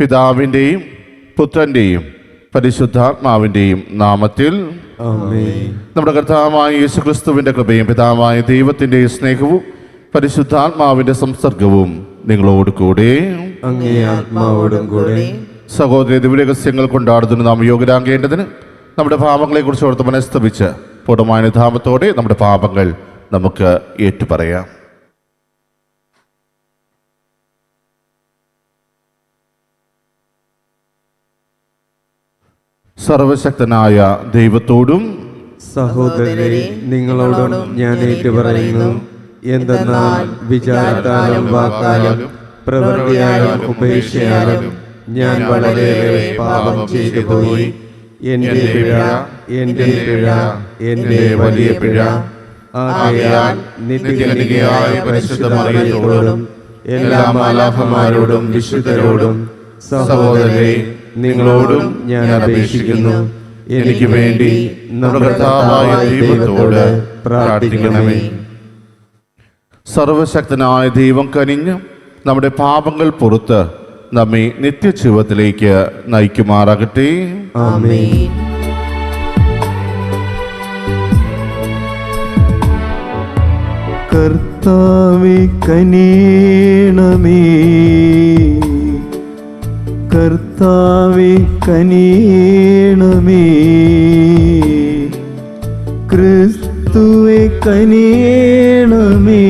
പിതാവിൻ്റെയും പുത്രൻ്റെയും പരിശുദ്ധാത്മാവിൻ്റെയും നാമത്തിൽ ആമേൻ. നമ്മുടെ കർത്താവായ യേശുക്രിസ്തുവിൻ്റെ കൃപയും പിതാവായ ദൈവത്തിൻ്റെ സ്നേഹവും പരിശുദ്ധാത്മാവിൻ്റെ സംസർഗവും നിങ്ങളോട് കൂടെ. അങ്ങേ ആത്മാവോടും കൂടെ. സഹോദര ദിവ്യരഹസ്യങ്ങൾ കൊണ്ടാടുന്നതിന് നാം യോഗ്യരാകേണ്ടതിന് നമ്മുടെ പാപങ്ങളെക്കുറിച്ച് ഓർത്ത് മനസ്തപിച്ച് പൂർണ്ണമായ അനുധാപത്തോടെ നമ്മുടെ പാപങ്ങൾ നമുക്ക് ഏറ്റുപറയാം. സർവശക്തനായ ദൈവത്തോടും സഹോദരരെ, നിങ്ങളോടും ഞാൻ ഏറ്റുപറയുന്നു. എന്തെന്നാൽ വിചാരത്താലും വാക്കാലും പ്രവൃത്തിയാലും ഉപേക്ഷയാലും ഞാൻ വളരെയേറെ പാപം ചെയ്തു പോയി. എൻ്റെ പിഴ, എൻ്റെ പിഴ, എൻ്റെ വലിയ പിഴ. ആകയാൽ നിത്യകന്യകയായ പരിശുദ്ധ മറിയത്തോടും എല്ലാ മാലാഖമാരോടും വിശുദ്ധരോടും സഹോദരരെ നിങ്ങളോടും ഞാൻ അപേക്ഷിക്കുന്നു, എനിക്ക് വേണ്ടി നമ്മുടെ കർത്താവായ ദൈവത്തോട് പ്രാർത്ഥിക്കണമേ. സർവശക്തനായ ദൈവം കനിഞ്ഞ് നമ്മുടെ പാപങ്ങൾ പുറത്ത് നമ്മെ നിത്യജീവിതത്തിലേക്ക് നയിക്കുമാറാകട്ടെ. ആമേൻ. കർത്താവേ കനിയണമേ, കർത്താവേ കനിയണമേ, ക്രിസ്തുവേ കനിയണമേ,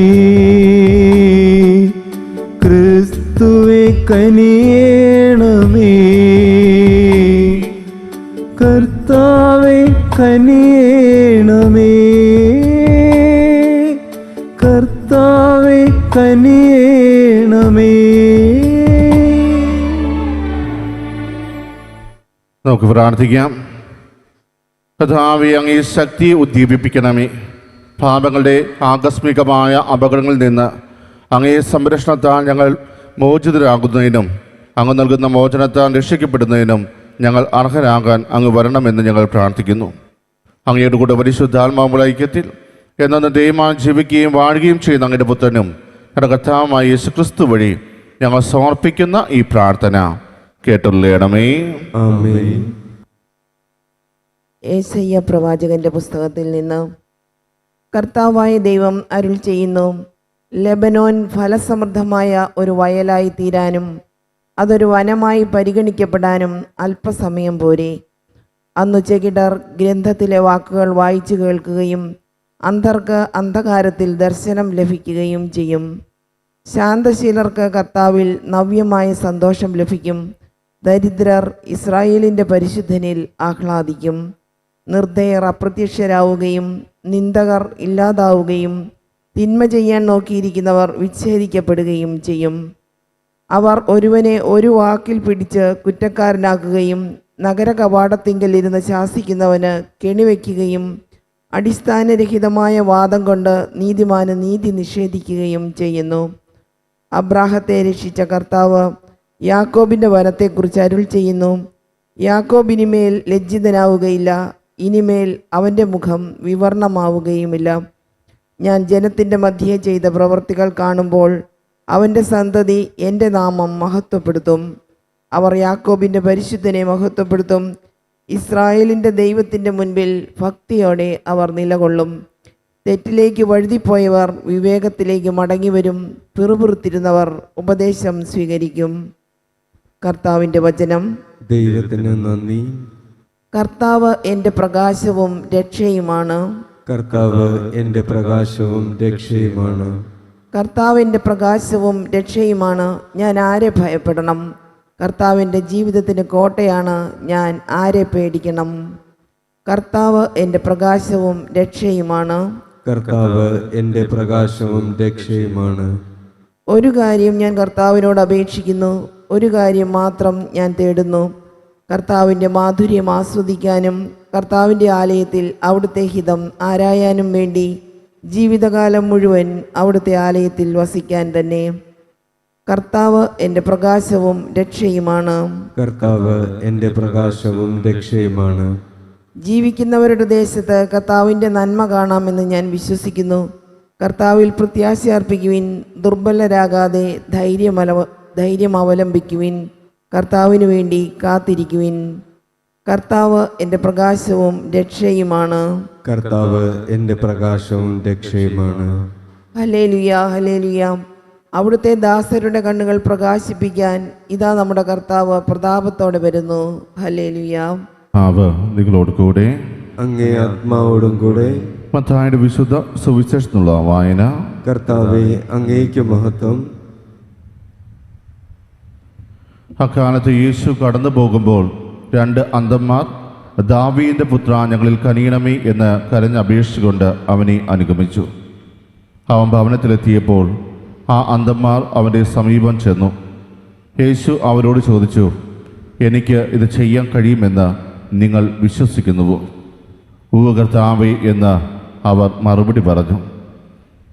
ക്രിസ്തുവേ കനിയണമേ, കർത്താവേ കനിയണമേ, കർത്താവേ കനിയണമേ. നമുക്ക് പ്രാർത്ഥിക്കാം. കർത്താവേ, അങ്ങേ ശക്തി ഉദ്ദീപിപ്പിക്കണമേ. പാപങ്ങളുടെ ആകസ്മികമായ അപകടങ്ങളിൽ നിന്ന് അങ്ങേ സംരക്ഷണത്താൽ ഞങ്ങൾ മോചിതരാകുന്നതിനും അങ്ങ് നൽകുന്ന മോചനത്താൽ രക്ഷിക്കപ്പെടുന്നതിനും ഞങ്ങൾ അർഹരാകാൻ അങ്ങ് വരണമെന്ന് ഞങ്ങൾ പ്രാർത്ഥിക്കുന്നു. അങ്ങയുടെ കൂടെ പരിശുദ്ധാത്മാവുള്ള ഐക്യത്തിൽ എന്നു ദൈവമായി ജീവിക്കുകയും വാഴുകയും ചെയ്യുന്ന അങ്ങയുടെ പുത്രനും ഞങ്ങളുടെ കർത്താവായ യേശുക്രിസ്തു വഴി ഞങ്ങൾ സമർപ്പിക്കുന്ന ഈ പ്രാർത്ഥന കേട്ടുള്ളണമേ. ആമേൻ. യേശയ്യ പ്രവാചകന്റെ പുസ്തകത്തിൽ നിന്ന്. കർത്താവായ ദൈവം അരുൾ ചെയ്യുന്നു, ലെബനോൻ ഫലസമൃദ്ധമായ ഒരു വയലായി തീരാനും അതൊരു വനമായി പരിഗണിക്കപ്പെടാനും അല്പസമയം പോരെ. അന്നു ചെകിടർ ഗ്രന്ഥത്തിലെ വാക്കുകൾ വായിച്ചു കേൾക്കുകയും അന്ധർക്ക് അന്ധകാരത്തിൽ ദർശനം ലഭിക്കുകയും ചെയ്യും. ശാന്തശീലർക്ക് കർത്താവിൽ നവ്യമായ സന്തോഷം ലഭിക്കും. ദരിദ്രർ ഇസ്രായേലിൻ്റെ പരിശുദ്ധനിൽ ആഹ്ലാദിക്കും. നിർദ്ദയർ അപ്രത്യക്ഷരാവുകയും നിന്ദകർ ഇല്ലാതാവുകയും തിന്മ ചെയ്യാൻ നോക്കിയിരിക്കുന്നവർ വിച്ഛേദിക്കപ്പെടുകയും ചെയ്യും. അവർ ഒരുവനെ ഒരു വാക്കിൽ പിടിച്ച് കുറ്റക്കാരനാക്കുകയും നഗര കവാടത്തിങ്കൽ ഇരുന്ന് ശാസിക്കുന്നവന് കെണിവെക്കുകയും അടിസ്ഥാനരഹിതമായ വാദം കൊണ്ട് നീതിമാന് നീതി നിഷേധിക്കുകയും ചെയ്യുന്നു. അബ്രാഹത്തെ രക്ഷിച്ച കർത്താവ് യാക്കോബിൻ്റെ വനത്തെക്കുറിച്ച് അരുൾ ചെയ്യുന്നു, യാക്കോബിനിമേൽ ലജ്ജിതനാവുകയില്ല, ഇനിമേൽ അവൻ്റെ മുഖം വിവർണമാവുകയുമില്ല. ഞാൻ ജനത്തിൻ്റെ മധ്യേ ചെയ്ത പ്രവൃത്തികൾ കാണുമ്പോൾ അവൻ്റെ സന്തതി എൻ്റെ നാമം മഹത്വപ്പെടുത്തും. അവർ യാക്കോബിൻ്റെ പരിശുദ്ധനെ മഹത്വപ്പെടുത്തും. ഇസ്രായേലിൻ്റെ ദൈവത്തിൻ്റെ മുൻപിൽ ഭക്തിയോടെ അവർ നിലകൊള്ളും. തെറ്റിലേക്ക് വഴുതിപ്പോയവർ വിവേകത്തിലേക്ക് മടങ്ങിവരും. പിറുപിറുത്തിരുന്നവർ ഉപദേശം സ്വീകരിക്കും. കർത്താവിൻ്റെ വചനം. ദൈവത്തിന് നന്ദി. കർത്താവ് എൻ്റെ പ്രകാശവും രക്ഷയുമാണ്. കർത്താവ് എൻ്റെ പ്രകാശവും രക്ഷയുമാണ്. കർത്താവ് എൻ്റെ പ്രകാശവും രക്ഷയുമാണ്. ഞാൻ ആരെ ഭയപ്പെടണം? കർത്താവിൻ്റെ ജീവിതത്തിന് കോട്ടയാണ്. ഞാൻ ആരെ പേടിക്കണം? കർത്താവ് എൻ്റെ പ്രകാശവും രക്ഷയുമാണ്. കർത്താവ് എൻ്റെ പ്രകാശവും രക്ഷയുമാണ്. ഒരു കാര്യം ഞാൻ കർത്താവിനോട് അപേക്ഷിക്കുന്നു, ഒരു കാര്യം മാത്രം ഞാൻ തേടുന്നു, കർത്താവിൻ്റെ മാധുര്യം ആസ്വദിക്കാനും കർത്താവിൻ്റെ ആലയത്തിൽ അവിടുത്തെ ഹിതം ആരായാനും വേണ്ടി ജീവിതകാലം മുഴുവൻ അവിടുത്തെ ആലയത്തിൽ വസിക്കാൻ തന്നെ. കർത്താവ് എൻ്റെ പ്രകാശവും രക്ഷയുമാണ്. കർത്താവ് എൻ്റെ പ്രകാശവും രക്ഷയുമാണ്. ജീവിക്കുന്നവരുടെ ദേശത്ത് കർത്താവിൻ്റെ നന്മ കാണാമെന്ന് ഞാൻ വിശ്വസിക്കുന്നു. കർത്താവിൽ പ്രത്യാശ അർപ്പിക്കുവിൻ, ദുർബലരാകാതെ ധൈര്യം അവലംബിക്കുവിൻ. കർത്താവിനു വേണ്ടി കാത്തിരിക്കുവിൻ. കർത്താവ് എൻ്റെ പ്രകാശവും രക്ഷയുമാണ്. കർത്താവ് എൻ്റെ പ്രകാശവും രക്ഷയുമാണ്. Hallelujah, hallelujah. അവിടുത്തെ ദാസരുടെ കണ്ണുകൾ പ്രകാശിപ്പിക്കാൻ ഇതാ നമ്മുടെ കർത്താവ് പ്രതാപത്തോടെ വരുന്നു. ഹല്ലേലൂയ. ആവ് നിങ്ങളോട് കൂടെ. അങ്ങേ ആത്മാവോടും കൂടെ. മത്തായിയുടെ വിശുദ്ധ സുവിശേഷത്തിനുള്ള വായന. കർത്താവെ, അങ്ങേക്ക് മഹത്വം. അക്കാലത്ത് യേശു കടന്നു പോകുമ്പോൾ 2 അന്ധന്മാർ ദാവീദിന്റെ പുത്ര ഞങ്ങളിൽ കനിയണമേ എന്ന് കരഞ്ഞപേക്ഷിച്ചുകൊണ്ട് അവനെ അനുഗമിച്ചു. അവൻ ഭവനത്തിലെത്തിയപ്പോൾ ആ അന്ധന്മാർ അവൻ്റെ സമീപം ചെന്നു. യേശു അവരോട് ചോദിച്ചു, എനിക്ക് ഇത് ചെയ്യാൻ കഴിയുമെന്ന് നിങ്ങൾ വിശ്വസിക്കുന്നുവോ? ഉവ്വ് കർത്താവേ എന്ന് അവർ മറുപടി പറഞ്ഞു.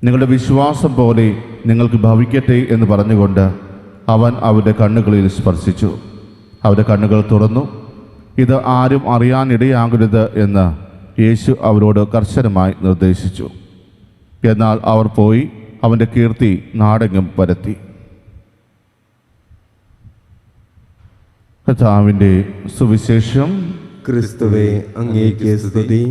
നിങ്ങളുടെ വിശ്വാസം പോലെ നിങ്ങൾക്ക് ഭവിക്കട്ടെ എന്ന് പറഞ്ഞുകൊണ്ട് അവൻ അവരുടെ കണ്ണുകളിൽ സ്പർശിച്ചു. അവരുടെ കണ്ണുകൾ തുറന്നു. ഇത് ആരും അറിയാനിടയാകരുത് എന്ന് യേശു അവരോട് കർശനമായി നിർദ്ദേശിച്ചു. എന്നാൽ അവർ പോയി അവൻ്റെ കീർത്തി നാടെങ്ങും പരത്തി. കർത്താവിൻ്റെ സുവിശേഷം. ക്രിസ്തുവേ, അങ്ങേക്ക് സ്തുതി.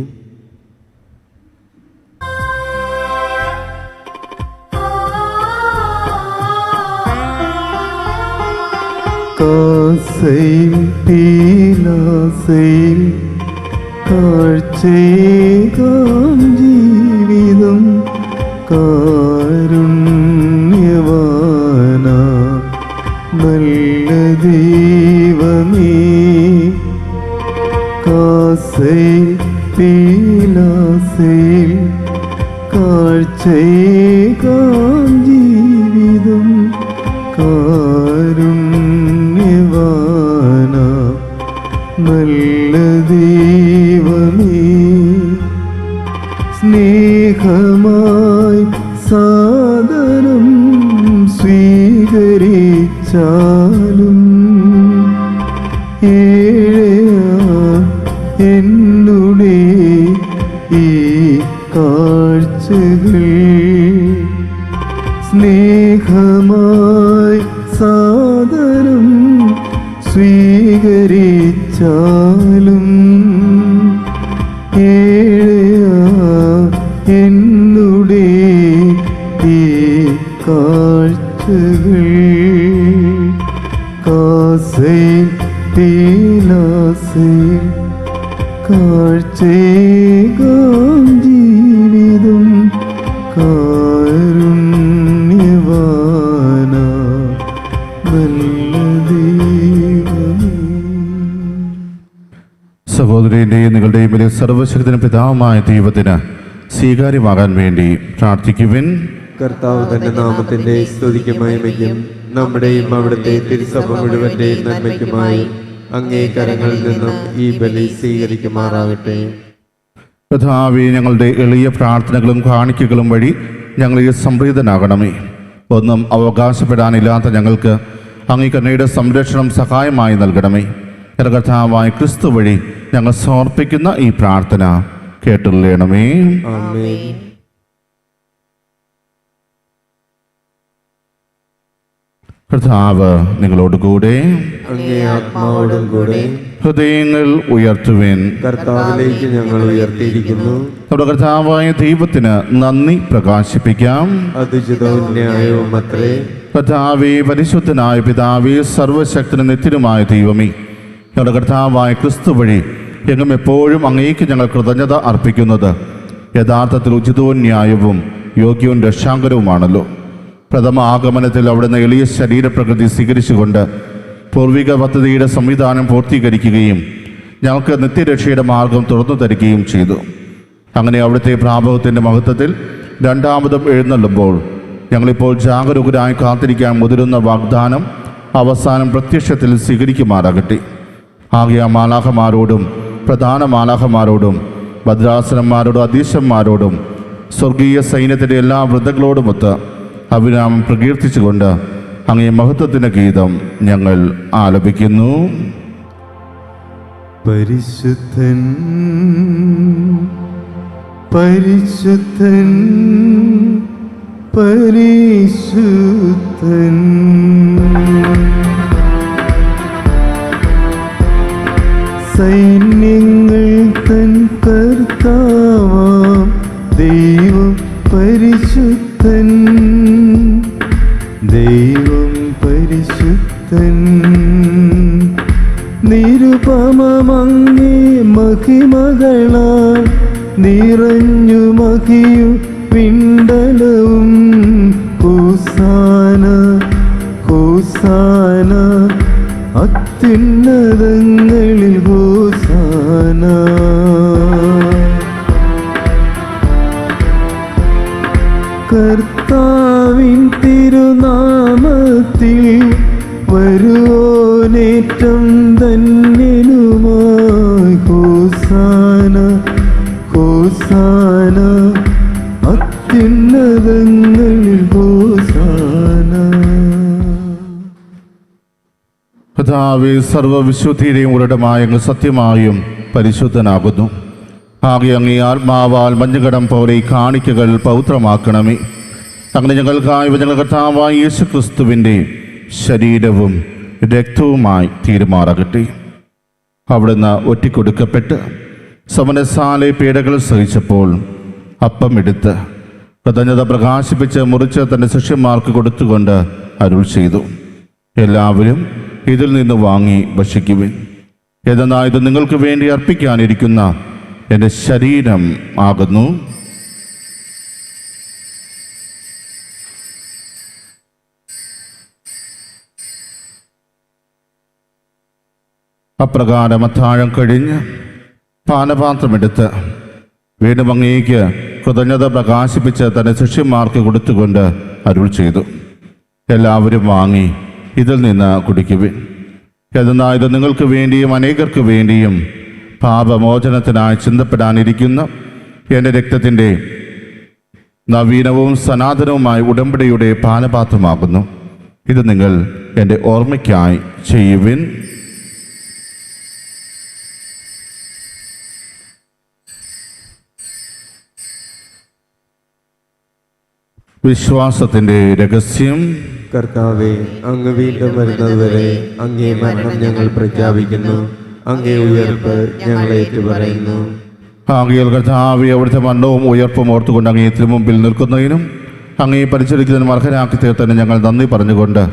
കാസയിൽ പീലാസയിൽ കാഴ്ചേകാം ജീവിതം കാരുണ്യവാന നല്ല ദൈവമേ. കാസയിൽ പീലാസയിൽ കാഴ്ചേകാം ജീവിതം കാരുണ്യവാന നല്ല ദൈവമേ. സ്നേഹമായി സാദരം സ്വീകരിച്ചാലും എന്നുടെ ഈ കാഴ്ചകൾ സ്നേഹമായി സാദരം സ്വീകരിച്ചാലും എന്നുടെ ഈ കാഴ്ചകൾ കാസയിൽ പീലാസയിൽ കാഴ്ചേകാം ജീവിതം കാരുണ്യവാന നല്ല ദൈവമേ. സഹോദരന്റെയും നിങ്ങളുടെയും വലിയ സർവശക്തനും പിതാവുമായ ദൈവത്തിന് സ്വീകാര്യമാകാൻ വേണ്ടി പ്രാർത്ഥിക്കുവിൻ. കർത്താവ് തന്റെ നാമത്തിന്റെ സ്തുതിക്കും മഹിമയ്ക്കും നമ്മുടെയും അവിടുത്തെ തിരുസഭ മുഴുവന്റെ നന്മയ്ക്കുമായി അങ്ങേ കരങ്ങളിൽ നിന്നും ഈ ബലി സ്വീകരിക്കുമാറാകട്ടെ. കർത്താവേ, ഞങ്ങളുടെ എളിയ പ്രാർത്ഥനകളും കാണിക്കകളും വഴി ഞങ്ങളെ സംപ്രീതനാകണമേ. ഒന്നും അവകാശപ്പെടാനില്ലാത്ത ഞങ്ങൾക്ക് അങ്ങേ കരുണയുടെ സംരക്ഷണം സഹായമായി നൽകണമേ. കർത്താവായ ക്രിസ്തു വഴി ഞങ്ങൾ സമർപ്പിക്കുന്ന ഈ പ്രാർത്ഥന കേട്ടുള്ളണമേ. ആമേൻ. കർത്താവ് നിങ്ങളോട് കൂടെ. അങ്ങേ ആത്മാവോടും കൂടെ. ഹൃദയങ്ങൾ ഉയർത്തുവിൻ. കർത്താവിലേക്ക് ഞങ്ങൾ ഉയർത്തിയിരിക്കുന്നു. നമ്മുടെ കർത്താവായ ദൈവത്തിന് നന്ദി പ്രകാശിപ്പിക്കാം. അതിചിതവും ന്യായവും അത്രേ. കർത്താവേ, പരിശുദ്ധനായ പിതാവേ, സർവശക്തനും നിത്യനുമായ ദൈവമേ, ഞങ്ങളുടെ കർത്താവായ ക്രിസ്തു വഴി എങ്ങും എപ്പോഴും അങ്ങേക്ക് ഞങ്ങൾ കൃതജ്ഞത അർപ്പിക്കുന്നത് യഥാർത്ഥത്തിൽ ഉചിതവും ന്യായവും യോഗ്യവും രക്ഷാങ്കരവുമാണല്ലോ. പ്രഥമ ആഗമനത്തിൽ അവിടുന്ന് എളിയ ശരീരപ്രകൃതി സ്വീകരിച്ചുകൊണ്ട് പൂർവിക പദ്ധതിയുടെ സംവിധാനം പൂർത്തീകരിക്കുകയും ഞങ്ങൾക്ക് നിത്യരക്ഷയുടെ മാർഗം തുറന്നു തരികയും ചെയ്തു. അങ്ങനെ അവിടുത്തെ പ്രാഭവത്തിൻ്റെ മഹത്വത്തിൽ രണ്ടാമതും എഴുന്നള്ളുമ്പോൾ ഞങ്ങളിപ്പോൾ ജാഗരൂകരായി കാത്തിരിക്കാൻ മുതിരുന്ന വാഗ്ദാനം അവസാനം പ്രത്യക്ഷത്തിൽ സ്വീകരിക്കുമാറാകട്ടെ. ആകെ മാലാഖമാരോടും പ്രധാന മാലാഖമാരോടും ഭദ്രാസനന്മാരോടും അധീശന്മാരോടും സ്വർഗീയ സൈന്യത്തിൻ്റെ എല്ലാ വൃദ്ധങ്ങളോടുമൊത്ത് അഭിരാമം പ്രകീർത്തിച്ചുകൊണ്ട് അങ്ങേ മഹത്വത്തിൻ്റെ ഗീതം ഞങ്ങൾ ആലപിക്കുന്നു. പരിശുദ്ധൻ പരിശുദ്ധൻ പരിശുദ്ധൻ സൈന്യങ്ങൾ തൻ കർത്താവാം ദൈവം പരിശുദ്ധൻ, ദൈവം പരിശുദ്ധൻ. നിരുപമമങ്ങേ മഹിമകളാൽ നിറഞ്ഞു മഹിയും പിണ്ടലവും. ഹോസാന ഹോസാന അത്യുന്നതങ്ങളിൽ ഹോസാന. കർത്താവിൻ തിരുനാമത്തിൽ വരുവോനേറ്റം ധന്യനുമായി. ഹോസാന ഹോസാന അത്യുന്നതങ്ങളിൽ ഹോസാന. കർത്താവേ, സർവ്വവിശുദ്ധിയുടെയും ഉറവിടമായ അങ്ങ് സത്യമായും പരിശുദ്ധനാകുന്നു. ആകെ അങ്ങേ ആത്മാവാൽ മഞ്ഞുകടം പോലെ ഈ കാണിക്കകൾ പൗത്രമാക്കണമേ. അങ്ങനെ ഞങ്ങൾക്കായി ഞങ്ങൾ കർത്താവായ യേശു ക്രിസ്തുവിൻ്റെ ശരീരവും രക്തവുമായി തീരുമാറാകട്ടെ. അവിടുന്ന് ഒറ്റിക്കൊടുക്കപ്പെട്ട് സമനസാലെ പീഡകൾ സഹിച്ചപ്പോൾ അപ്പം എടുത്ത് കൃതജ്ഞത പ്രകാശിപ്പിച്ച് മുറിച്ച് തൻ്റെ ശിഷ്യന്മാർക്ക് കൊടുത്തുകൊണ്ട് അരുൾ ചെയ്തു, എല്ലാവരും ഇതിൽ നിന്ന് വാങ്ങി ഭക്ഷിക്കുവിൻ. എന്നാൽ ഇത് നിങ്ങൾക്ക് വേണ്ടി അർപ്പിക്കാനിരിക്കുന്ന എൻ്റെ ശരീരം ആകുന്നു. അപ്രകാരം അത്താഴം കഴിഞ്ഞ് പാനപാത്രമെടുത്ത് വീണ്ടും അങ്ങേക്ക് കൃതജ്ഞത പ്രകാശിപ്പിച്ച് തൻ്റെ ശിഷ്യന്മാർക്ക് കൊടുത്തുകൊണ്ട് അരുൾ ചെയ്തു, എല്ലാവരും വാങ്ങി ഇതിൽ നിന്ന് കുടിക്കുവിൻ. എന്നാൽ ഇത് നിങ്ങൾക്ക് വേണ്ടിയും അനേകർക്ക് വേണ്ടിയും പാപമോചനത്തിനായി ചിന്തപ്പെടാനിരിക്കുന്ന എൻ്റെ രക്തത്തിൻ്റെ നവീനവും സനാതനവുമായ ഉടമ്പടിയുടെ പാനപാത്രമാകുന്നു. ഇത് നിങ്ങൾ എൻ്റെ ഓർമ്മയ്ക്കായി ചെയ്യുവിൻ. വിശ്വാസത്തിൻ്റെ രഹസ്യം. കർത്താവേ, അങ്ങ് വീണ്ടും വരുന്നതുവരെ അങ്ങേ മരണം ഞങ്ങൾ പ്രഖ്യാപിക്കുന്നു, അങ്ങേ ഉയർപ്പ് ഞങ്ങൾ ഏറ്റുപറയുന്നു. ആകയാൽ കർത്താവേ, അവിടുത്തെ മരണവും ഉയർപ്പും ഓർത്തുകൊണ്ട് അങ്ങേ തിരുമുമ്പിൽ നിൽക്കുന്നതിനും അങ്ങേ പരിചരിക്കുന്നതിനും അർഹരാക്കി തീർത്തതിന് ഞങ്ങൾ നന്ദി പറഞ്ഞുകൊണ്ട്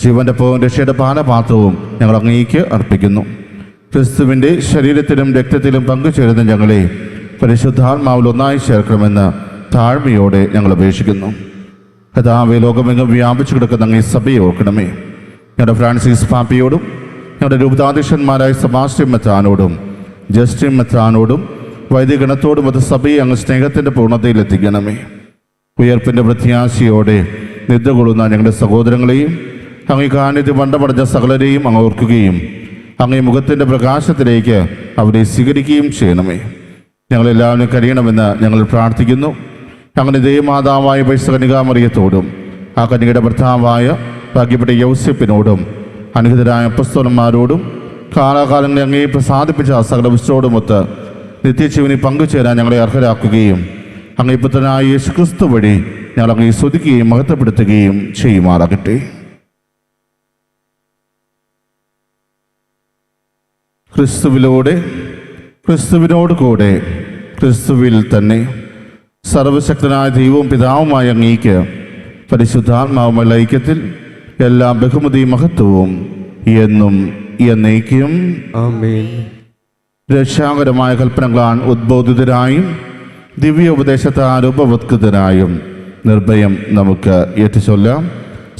ജീവന്റെ പവും രക്ഷയുടെ പാനപാത്രവും ഞങ്ങൾ അങ്ങേക്ക് അർപ്പിക്കുന്നു. ക്രിസ്തുവിൻ്റെ ശരീരത്തിലും രക്തത്തിലും പങ്കുചേരുന്ന ഞങ്ങളെ പരിശുദ്ധാത്മാവിൽ ഒന്നായി ചേർക്കണമെന്ന് താഴ്മയോടെ ഞങ്ങൾ അപേക്ഷിക്കുന്നു. കർത്താവേ, ലോകമെങ്ങും വ്യാപിച്ചു കിടക്കുന്ന അങ്ങേ സഭയെ ഓർക്കണമേ. ഞങ്ങളുടെ ഫ്രാൻസിസ് പാപ്പയോടും ഞങ്ങളുടെ രൂപതാധ്യക്ഷന്മാരായ സെബാസ്റ്റ്യൻ മെത്രാനോടും ജസ്റ്റിൻ മെത്രാനോടും വൈദികഗണത്തോടും അത് സഭയെ അങ്ങ് സ്നേഹത്തിൻ്റെ പൂർണ്ണതയിൽ എത്തിക്കണമേ. ഉയർപ്പിൻ്റെ പ്രത്യാശയോടെ നിദ്ര കൊള്ളുന്ന ഞങ്ങളുടെ സഹോദരങ്ങളെയും അങ്ങേ കാണിധ്യം വണ്ടപടഞ്ഞ സകലരെയും അങ്ങ് ഓർക്കുകയും അങ്ങേ മുഖത്തിൻ്റെ പ്രകാശത്തിലേക്ക് അവരെ സ്വീകരിക്കുകയും ചെയ്യണമേ. ഞങ്ങളെല്ലാവരും കഴിയണമെന്ന് ഞങ്ങൾ പ്രാർത്ഥിക്കുന്നു. അങ്ങനെ ദൈവമാതാവായ പരിശുദ്ധ ആ കന്യകയുടെ ഭർത്താവായ ഭാഗ്യപ്പെട്ട യൗസേപ്പിനോടും അനുഹിതരായ അപ്പസ്തോലന്മാരോടും കാലാകാലങ്ങളെ അങ്ങേ പ്രസാദിപ്പിച്ച സകല വിശ്വോടുമൊത്ത് നിത്യജീവനിൽ പങ്കുചേരാൻ ഞങ്ങളെ അർഹരാക്കുകയും അങ്ങേ പുത്രനായ യേശു ക്രിസ്തു വഴി ഞങ്ങൾ അങ്ങേ സ്തുതിക്കുകയും മഹത്വപ്പെടുത്തുകയും ചെയ്യുമാറാകട്ടെ. ക്രിസ്തുവിലൂടെ, ക്രിസ്തുവിനോട് കൂടെ, ക്രിസ്തുവിൽ തന്നെ സർവശക്തനായ ദൈവവും പിതാവുമായ അങ്ങേക്ക് പരിശുദ്ധാത്മാവുമുള്ള ഐക്യത്തിൽ എല്ലാ ബഹുമതിയും മഹത്വവും എന്നും എന്നേക്കും ആമേൻ. രക്ഷാകരമായ കൽപ്പനകളാൽ ഉദ്ബോധിതരായും ദിവ്യ ഉപദേശത്താൽ ഉപവത്കൃതരായും നിർഭയം നമുക്ക് ഏറ്റുചൊല്ലാം.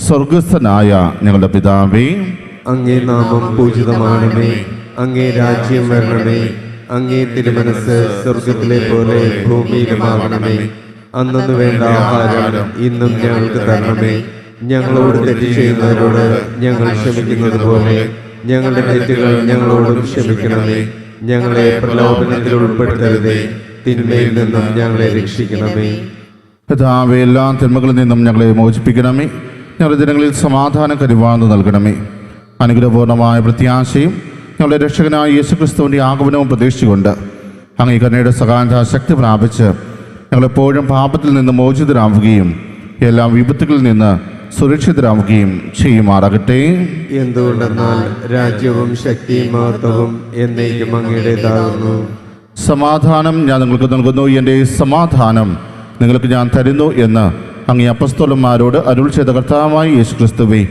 സ്വർഗസ്ഥനായ ഞങ്ങളുടെ പിതാവേ, അങ്ങേ നാമം പൂജിതമാണമേ, അങ്ങേ രാജ്യം വരണമേ, അങ്ങേ തിരുമനസ് സ്വർഗത്തിലെ പോലെ ഭൂമിയിലുമാകണമേ. അന്നു വേണ്ട ആഹാരം ഇന്നും ഞങ്ങൾക്ക് തരണമേ. ഞങ്ങളോട് തെറ്റ് ചെയ്യുന്നവരോട് ഞങ്ങൾ ക്ഷമിക്കുന്നത് പോലെ ഞങ്ങളുടെ തെറ്റുകൾ ഞങ്ങളോടും ക്ഷമിക്കണമേ. ഞങ്ങളെ പ്രലോഭനത്തിൽ ഉൾപ്പെടുത്തരുതേ, തിന്മയിൽ നിന്നും ഞങ്ങളെ രക്ഷിക്കണമേ. കർത്താവേ, എല്ലാ തിന്മകളിൽ നിന്നും ഞങ്ങളെ മോചിപ്പിക്കണമേ. ഞങ്ങളുടെ ദിനങ്ങളിൽ സമാധാനം കരുവാന്ന് നൽകണമേ. അനുഗ്രഹപൂർണമായ പ്രത്യാശയും ഞങ്ങളുടെ രക്ഷകനായ യേശുക്രിസ്തുവിൻ്റെ ആഗമനവും പ്രതീക്ഷിച്ചുകൊണ്ട് അങ്ങേ കരുണയുടെ സഹായത്താൽ ശക്തി പ്രാപിച്ച് ഞങ്ങളെപ്പോഴും പാപത്തിൽ നിന്ന് മോചിതരാവുകയും എല്ലാ വിപത്തുകളിൽ നിന്ന് സുരക്ഷിതരാവുകയും ചെയ്യുമാറാകട്ടെ. എന്തുകൊണ്ടെന്നാൽ രാജ്യവും ശക്തിയും മഹത്വവും എന്നേക്കും അങ്ങയുടേതാകുന്നു. സമാധാനം ഞാൻ നിങ്ങൾക്ക് നൽകുന്നു, എൻ്റെ സമാധാനം നിങ്ങൾക്ക് ഞാൻ തരുന്നു എന്ന് അങ്ങേ അപ്പസ്തോലന്മാരോട് അരുൾ ചെയ്ത കർത്താവായ യേശുക്രിസ്തുവേ,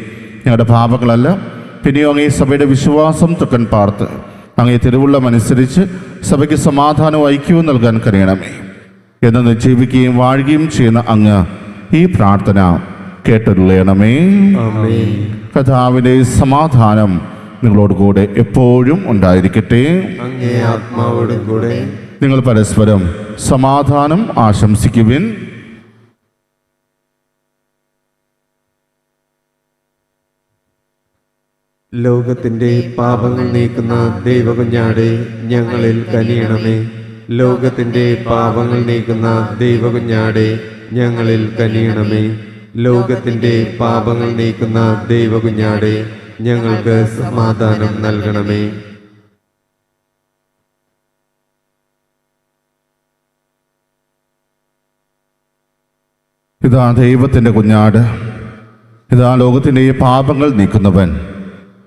ഞങ്ങളുടെ പാപങ്ങളല്ല പിന്നെയോ അങ്ങേ സഭയുടെ വിശ്വാസം തൃക്കൻ പാർത്ത് അങ്ങേ തിരുവുള്ളമനുസരിച്ച് സഭയ്ക്ക് സമാധാനവും ഐക്യവും നൽകാൻ കഴിയണമേ. എന്ന് ജീവിക്കുകയും വാഴുകയും ചെയ്യുന്ന അങ്ങ് ഈ പ്രാർത്ഥന കേട്ടരുളയണമേ. ആമേൻ. കർത്താവിൻ്റെ സമാധാനം നിങ്ങളോട് കൂടെ എപ്പോഴും ഉണ്ടായിരിക്കട്ടെ. അങ്ങേ ആത്മാവോടും കൂടെ. നിങ്ങൾ പരസ്പരം സമാധാനം ആശംസിക്കുവിൻ. ലോകത്തിന്റെ പാപങ്ങൾ നീക്കുന്ന ദൈവകുഞ്ഞാടെ ഞങ്ങളിൽ കനിയണമേ. ലോകത്തിന്റെ പാപങ്ങൾ നീക്കുന്ന ദൈവകുഞ്ഞാടെ ഞങ്ങളിൽ കനിയണമേ. ലോകത്തിന്റെ പാപങ്ങൾ നീക്കുന്ന ദൈവകുഞ്ഞാടെ ഞങ്ങൾക്ക് സമാധാനം നൽകണമേ. ഇതാ ദൈവത്തിൻ്റെ കുഞ്ഞാട്, ഇതാ ലോകത്തിൻ്റെ പാപങ്ങൾ നീക്കുന്നവൻ.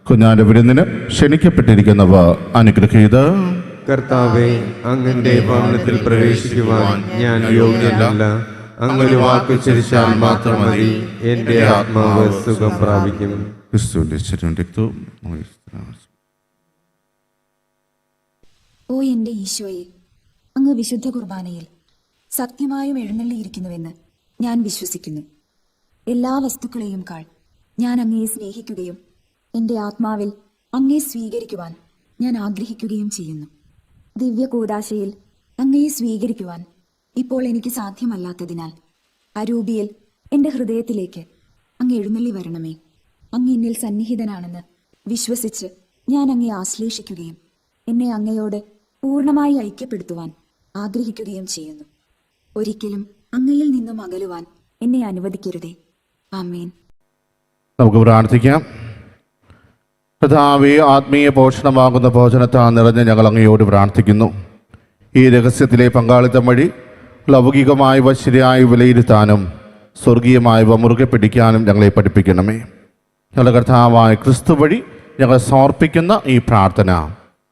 കുഞ്ഞാട് വിരുന്നിന് ക്ഷണിക്കപ്പെട്ടിരിക്കുന്നവ അനുഗ്രഹീത്. കർത്താവെ, അങ്ങന്റെ ഭവനത്തിൽ പ്രവേശിക്കുവാൻ ഞാൻ യോഗ്യനല്ല. അങ്ങൊരു വാക്കുച്ചരിച്ചാൽ മാത്രം മതി, എന്റെ ആത്മാവ് സുഖം പ്രാപിക്കും. ഓ എൻ്റെ ഈശോയെ, അങ്ങ് വിശുദ്ധ കുർബാനയിൽ സത്യമായും എഴുന്നള്ളിയിരിക്കുന്നുവെന്ന് ഞാൻ വിശ്വസിക്കുന്നു. എല്ലാ വസ്തുക്കളെയും കാൾ ഞാൻ അങ്ങയെ സ്നേഹിക്കുകയും എൻ്റെ ആത്മാവിൽ അങ്ങയെ സ്വീകരിക്കുവാൻ ഞാൻ ആഗ്രഹിക്കുകയും ചെയ്യുന്നു. ദിവ്യ കൂദാശയിൽ അങ്ങയെ സ്വീകരിക്കുവാൻ ഇപ്പോൾ എനിക്ക് സാധ്യമല്ലാത്തതിനാൽ അരൂപിയിൽ എൻ്റെ ഹൃദയത്തിലേക്ക് അങ്ങ് എഴുന്നള്ളി വരണമേ. അങ്ങ് എന്നിൽ സന്നിഹിതനാണെന്ന് വിശ്വസിച്ച് ഞാൻ അങ്ങയെ ആശ്ലേഷിക്കുകയും എന്നെ അങ്ങയോട് പൂർണ്ണമായി ഐക്യപ്പെടുത്തുവാൻ ആഗ്രഹിക്കുകയും ചെയ്യുന്നു. ഒരിക്കലും അങ്ങയിൽ നിന്നും അകലുവാൻ എന്നെ അനുവദിക്കരുതേ. ആമേൻ. നമുക്ക് പ്രാർത്ഥിക്കാം. കർത്താവേ, ആത്മീയ പോഷണമാകുന്ന ഭോജനത്താൽ നിറഞ്ഞ് ഞങ്ങൾ അങ്ങയോട് പ്രാർത്ഥിക്കുന്നു. ഈ രഹസ്യത്തിലെ പങ്കാളിത്തം വഴി ലൗകികമായവ ശരിയായി വിലയിരുത്താനും സ്വർഗീയമായവ മുറുകെ പിടിക്കാനും ഞങ്ങളെ പഠിപ്പിക്കണമേ. ഞങ്ങളുടെ കർത്താവായ ക്രിസ്തു വഴി ഞങ്ങൾ സമർപ്പിക്കുന്ന ഈ പ്രാർത്ഥന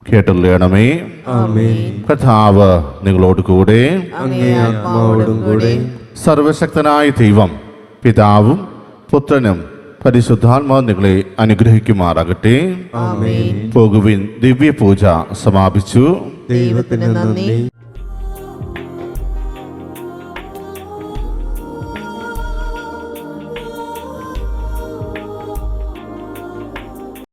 കേട്ടുള്ളണമേ. ആമേൻ. കർത്താവ് നിങ്ങളോട് കൂടെ. അങ്ങേ ആത്മാവോടും കൂടെ. സർവശക്തനായ ദൈവം പിതാവും പുത്രനും പരിശുദ്ധാത്മാവും നിങ്ങളെ അനുഗ്രഹിക്കുമാറാകട്ടെ. ആമേൻ. പോകുവിൻ, ദിവ്യ പൂജ സമാപിച്ചു. ദൈവത്തിന് നന്ദി.